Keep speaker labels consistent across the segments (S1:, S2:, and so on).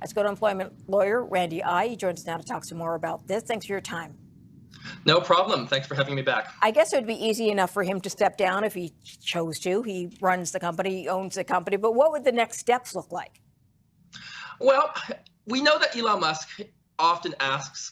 S1: Let's go to employment lawyer Randy He joins us now to talk some more about this. Thanks for your time.
S2: No problem. Thanks for having me back.
S1: I guess it would be easy enough for him to step down if he chose to. He runs the company, he owns the company. But what would the next steps look like?
S2: Well, we know that Elon Musk often acts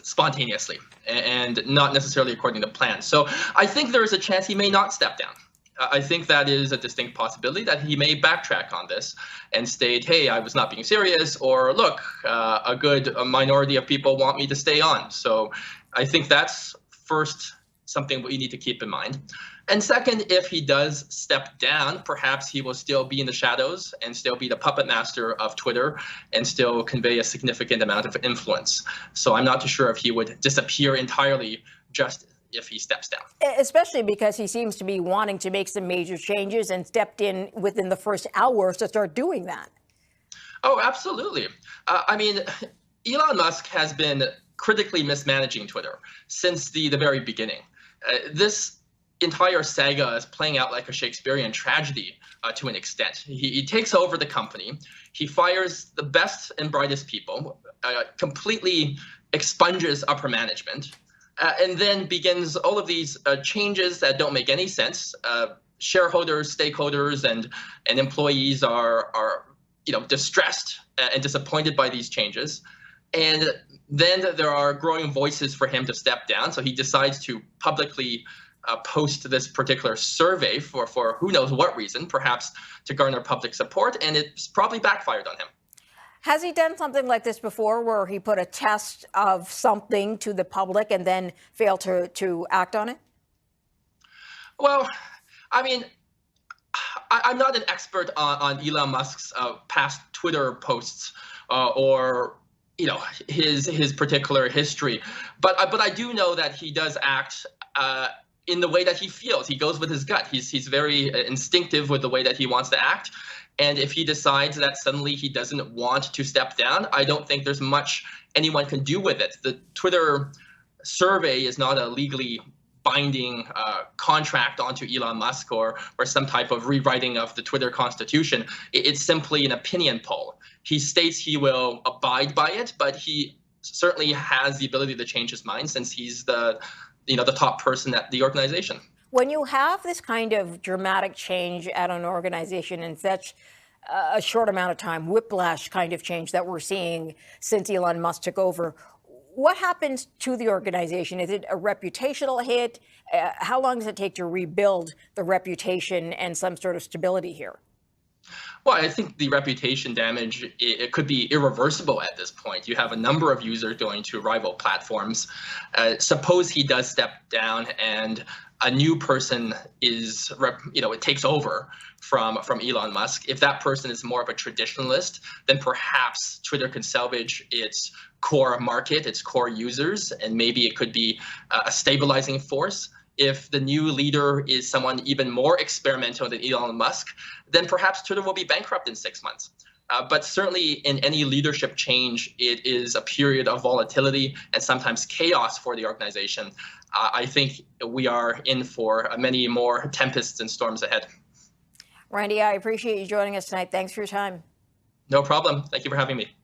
S2: spontaneously and not necessarily according to plan. So I think there is a chance he may not step down. I think that is a distinct possibility that he may backtrack on this and state, hey, I was not being serious, or look, a good minority of people want me to stay on. So I think that's first something we need to keep in mind. And second, if he does step down, perhaps he will still be in the shadows and still be the puppet master of Twitter and still convey a significant amount of influence. So I'm not too sure if he would disappear entirely just if he steps down.
S1: Especially because he seems to be wanting to make some major changes and stepped in within the first hour to start doing that.
S2: Oh, absolutely. I mean, Elon Musk has been critically mismanaging Twitter since the very beginning. This entire saga is playing out like a Shakespearean tragedy to an extent. He takes over the company. He fires the best and brightest people, completely expunges upper management, and then begins all of these changes that don't make any sense. Shareholders, stakeholders, and employees are distressed and disappointed by these changes. And then there are growing voices for him to step down. So he decides to publicly post this particular survey for who knows what reason, perhaps to garner public support, and it's probably backfired on him.
S1: Has he done something like this before where he put a test of something to the public and then failed to act on it?
S2: Well, I mean, I'm not an expert on Elon Musk's past Twitter posts or his particular history, but I do know that he does act in the way that he feels. He goes with his gut. He's very instinctive with the way that he wants to act. And if he decides that suddenly he doesn't want to step down, I don't think there's much anyone can do with it. The Twitter survey is not a legally binding contract onto Elon Musk or some type of rewriting of the Twitter constitution. It's simply an opinion poll. He states he will abide by it, but he certainly has the ability to change his mind since he's the top person at the organization.
S1: When you have this kind of dramatic change at an organization in such a short amount of time, whiplash kind of change that we're seeing since Elon Musk took over, what happens to the organization? Is it a reputational hit? How long does it take to rebuild the reputation and some sort of stability here?
S2: Well, I think the reputation damage, it could be irreversible at this point. You have a number of users going to rival platforms. Suppose he does step down and a new person it takes over from Elon Musk. If that person is more of a traditionalist, then perhaps Twitter can salvage its core market, its core users, and maybe it could be a stabilizing force. If the new leader is someone even more experimental than Elon Musk, then perhaps Twitter will be bankrupt in 6 months. But certainly in any leadership change, it is a period of volatility and sometimes chaos for the organization. I think we are in for many more tempests and storms ahead.
S1: Randy, I appreciate you joining us tonight. Thanks for your time.
S2: No problem. Thank you for having me.